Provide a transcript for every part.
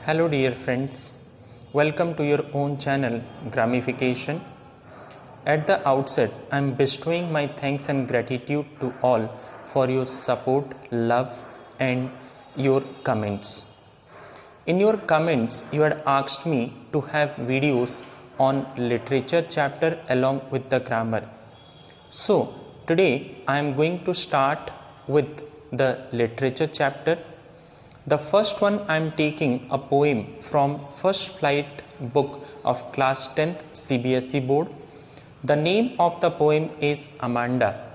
Hello dear friends, welcome to your own channel Gramification. At the outset, I am bestowing my thanks and gratitude to all for your support, love and your comments. In your comments, you had asked me to have videos on literature chapter along with the grammar. So today I am going to start with the literature chapter. The first one I am taking a poem from First Flight book of class 10th CBSE board. The name of the poem is Amanda,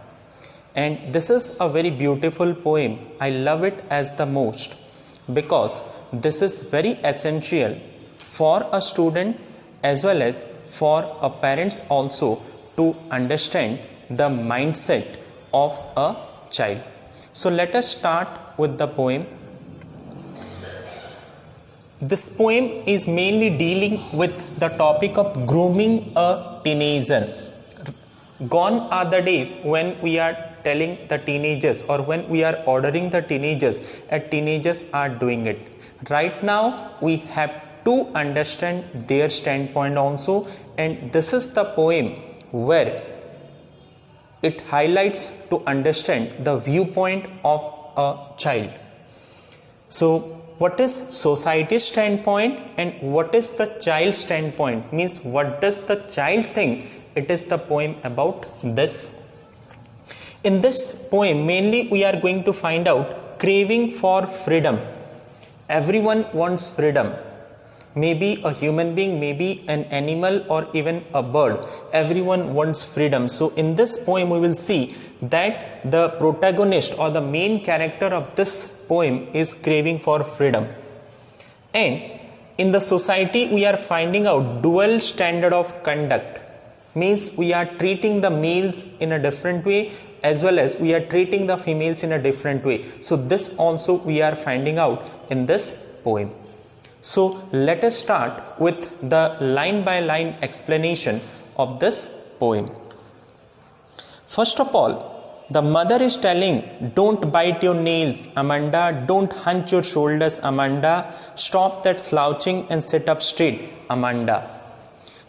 and this is a very beautiful poem. I love it as the most because this is very essential for a student as well as for a parents also to understand the mindset of a child. So let us start with the poem. This poem is mainly dealing with the topic of grooming a teenager. Gone are the days when we are telling the teenagers or when we are ordering the teenagers and teenagers are doing it. Right now we have to understand their standpoint also, and this is the poem where it highlights to understand the viewpoint of a child. So what is society's standpoint and what is the child's standpoint, means what does the child think? It is the poem about this. In this poem mainly we are going to find out craving for freedom. Everyone wants freedom. Maybe a human being, maybe an animal or even a bird. Everyone wants freedom. So in this poem we will see that the protagonist or the main character of this poem is craving for freedom. And in the society we are finding out dual standard of conduct. Means we are treating the males in a different way as well as we are treating the females in a different way. So this also we are finding out in this poem. So let us start with the line by line explanation of this poem. First of all, the mother is telling, don't bite your nails, Amanda, don't hunch your shoulders, Amanda, stop that slouching and sit up straight, Amanda.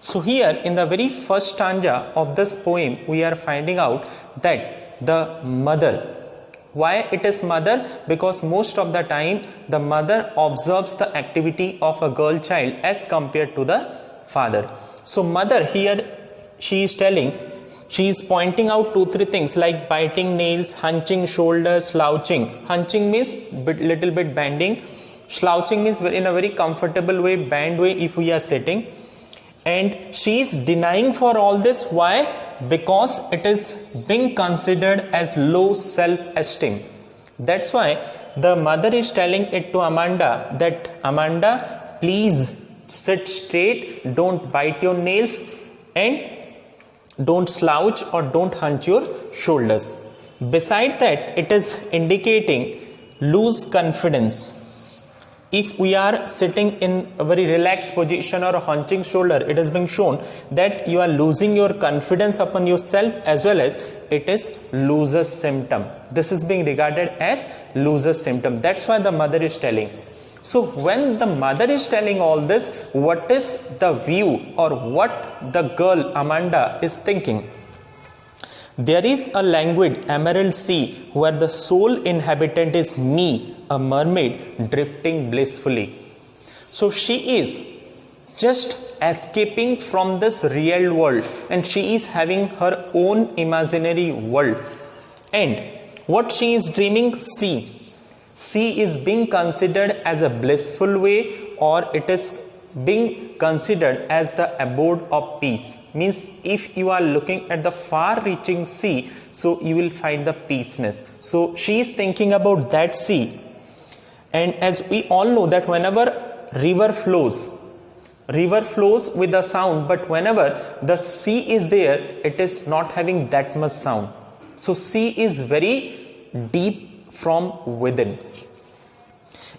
So here in the very first stanza of this poem, we are finding out that the mother, why it is mother? Because most of the time the mother observes the activity of a girl child as compared to the father. So mother here, she is telling, she is pointing out 2-3 things like biting nails, hunching shoulders, slouching. Hunching means little bit bending. Slouching means in a very comfortable way, bend way if we are sitting. And she is denying for all this. Why? Because it is being considered as low self-esteem. That's why the mother is telling it to Amanda that Amanda, please sit straight, don't bite your nails and don't slouch or don't hunch your shoulders. Beside that, it is indicating lose confidence. If we are sitting in a very relaxed position or a hunching shoulder, it is being shown that you are losing your confidence upon yourself as well as it is loser's symptom. This is being regarded as loser's symptom. That's why the mother is telling. So when the mother is telling all this, what is the view or what the girl Amanda is thinking? There is a languid emerald sea where the sole inhabitant is me, a mermaid drifting blissfully. So she is just escaping from this real world and she is having her own imaginary world. And what she is dreaming, sea. Sea is being considered as a blissful way or it is being considered as the abode of peace. Means if you are looking at the far reaching sea, so you will find the peaceness. So she is thinking about that sea. And as we all know that whenever river flows with a sound, but whenever the sea is there, it is not having that much sound. So sea is very deep from within.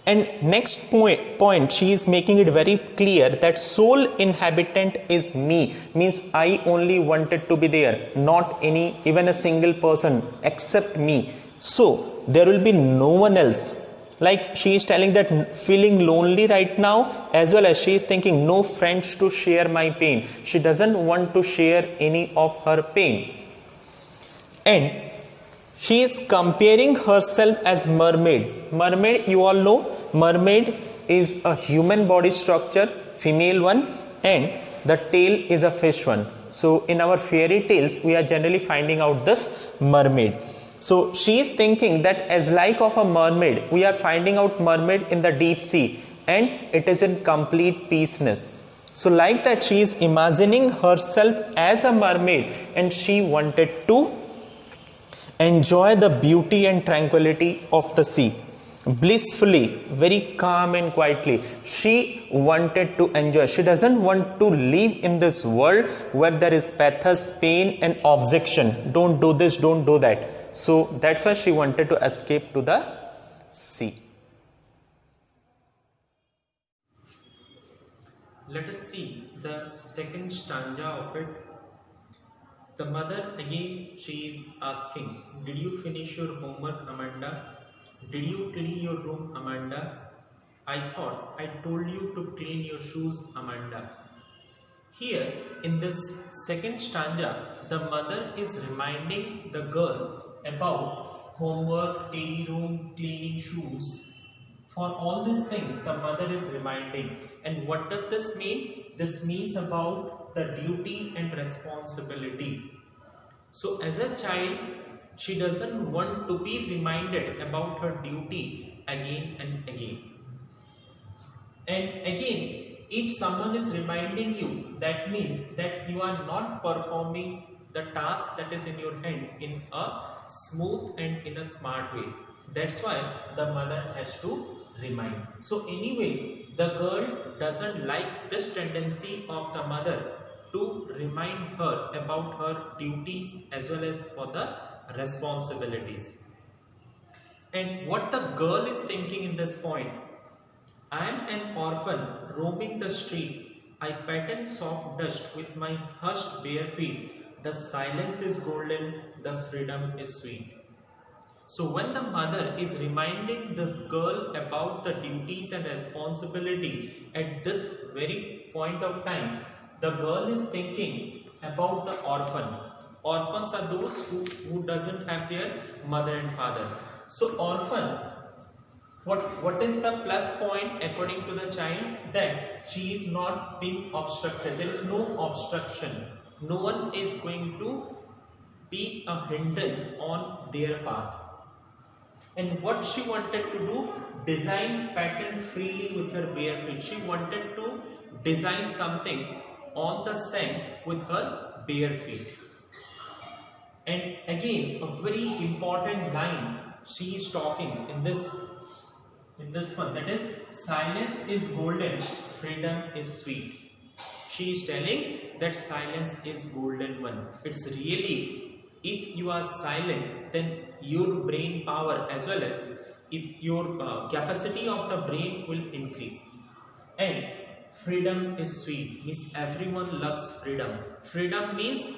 And next point, she is making it very clear that sole inhabitant is me, means I only wanted to be there, not any, even a single person except me. So there will be no one else Like she is telling that feeling lonely right now, as well as she is thinking no friends to share my pain. She doesn't want to share any of her pain. And she is comparing herself as mermaid. Mermaid, you all know, mermaid is a human body structure, female one, and the tail is a fish one. So in our fairy tales, we are generally finding out this mermaid. So she is thinking that as like of a mermaid, we are finding out mermaid in the deep sea, and it is in complete peaceness. So like that, she is imagining herself as a mermaid, and she wanted to enjoy the beauty and tranquility of the sea. Blissfully, very calm and quietly. She wanted to enjoy. She doesn't want to live in this world where there is pathos, pain and objection. Don't do this, don't do that. So that's why she wanted to escape to the sea. Let us see the second stanza of it. The mother again, she is asking, did you finish your homework, Amanda? Did you clean your room, Amanda? I thought I told you to clean your shoes, Amanda. Here in this second stanza, the mother is reminding the girl about homework, tidy room, cleaning shoes. For all these things, the mother is reminding. And what does this mean? This means about the duty and responsibility. So as a child, she doesn't want to be reminded about her duty again and again. And again, if someone is reminding you, that means that you are not performing the task that is in your hand in a smooth and in a smart way. That's why the mother has to remind. So anyway, the girl doesn't like this tendency of the mother to remind her about her duties as well as for the responsibilities. And what the girl is thinking in this point, I am an orphan roaming the street. I pattern soft dust with my hushed bare feet. The silence is golden, the freedom is sweet. So when the mother is reminding this girl about the duties and responsibility at this very point of time, the girl is thinking about the orphan. Orphans are those who doesn't have their mother and father. So orphan, what is the plus point according to the child? That she is not being obstructed. There is no obstruction. No one is going to be a hindrance on their path. And what she wanted to do? Design pattern freely with her bare feet. She wanted to design something on the sand with her bare feet. And again, a very important line she is talking in this one, that is, silence is golden, freedom is sweet. She is telling that silence is golden one. It's really, if you are silent, then your brain power as well as if your capacity of the brain will increase. And freedom is sweet, means everyone loves freedom. Freedom means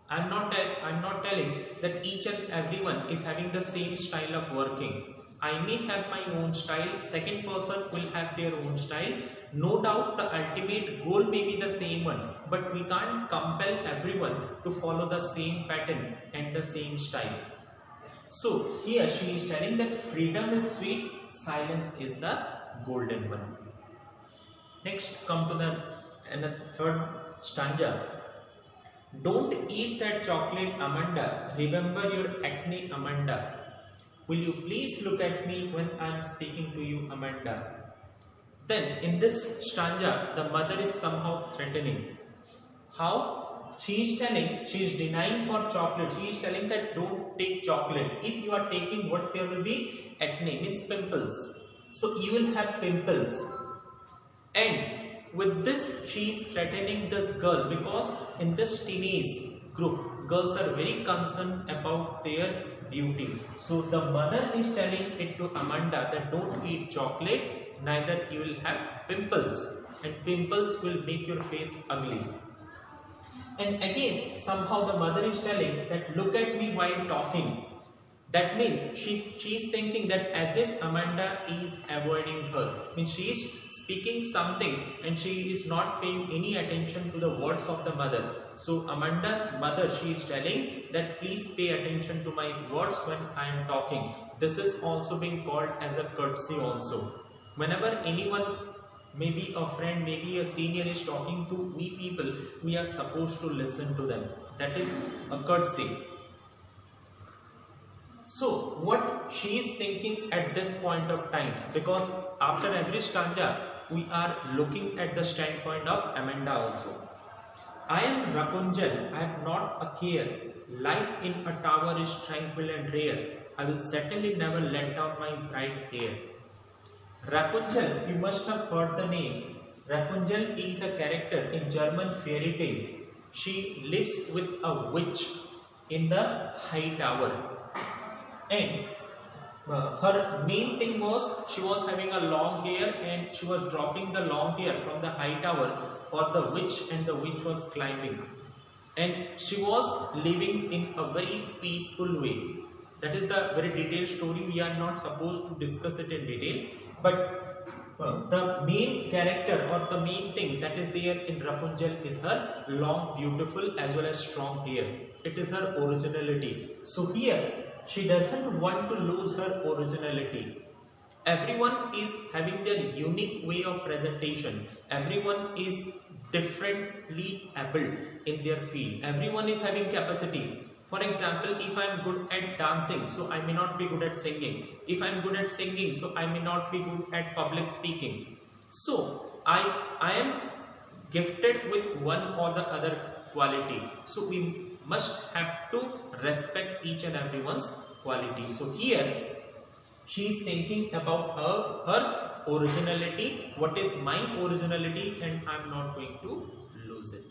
I'm not telling that each and everyone is having the same style of working. I may have my own style, second person will have their own style. No doubt the ultimate goal may be the same one, but we can't compel everyone to follow the same pattern and the same style. So here she is telling that freedom is sweet, silence is the golden one. Next, come to the third stanza. Don't eat that chocolate, Amanda. Remember your acne, Amanda. Will you please look at me when I am speaking to you, Amanda? Then in this stanza, the mother is somehow threatening. How? She is telling, she is denying for chocolate. She is telling that don't take chocolate. If you are taking, what there will be? Acne, means pimples. So you will have pimples. And with this, she is threatening this girl, because in this teenage group, girls are very concerned about their beauty. So the mother is telling it to Amanda that don't eat chocolate, neither you will have pimples, and pimples will make your face ugly. And again, somehow the mother is telling that look at me while talking. That means she's thinking that as if Amanda is avoiding her. Means she is speaking something and she is not paying any attention to the words of the mother. So Amanda's mother, she is telling that please pay attention to my words when I am talking. This is also being called as a courtesy also. Whenever anyone, maybe a friend, maybe a senior is talking to we people, we are supposed to listen to them. That is a courtesy. So what she is thinking at this point of time, because after every stanza we are looking at the standpoint of Amanda also. I am Rapunzel, I have not a care. Life in a tower is tranquil and rare. I will certainly never let down my bright hair. Rapunzel, you must have heard the name. Rapunzel is a character in German fairy tale. She lives with a witch in the high tower. And her main thing was she was having a long hair and she was dropping the long hair from the high tower for the witch, and the witch was climbing. And she was living in a very peaceful way. That is the very detailed story. We are not supposed to discuss it in detail. But the main character or the main thing that is there in Rapunzel is her long, beautiful as well as strong hair. It is her originality. So here, she doesn't want to lose her originality. Everyone is having their unique way of presentation. Everyone is differently able in their field. Everyone is having capacity. For example, if I am good at dancing, so I may not be good at singing. If I am good at singing, so I may not be good at public speaking. So I am gifted with one or the other quality. So we must have to respect each and everyone's quality. So here she is thinking about her originality. What is my originality, and I am not going to lose it.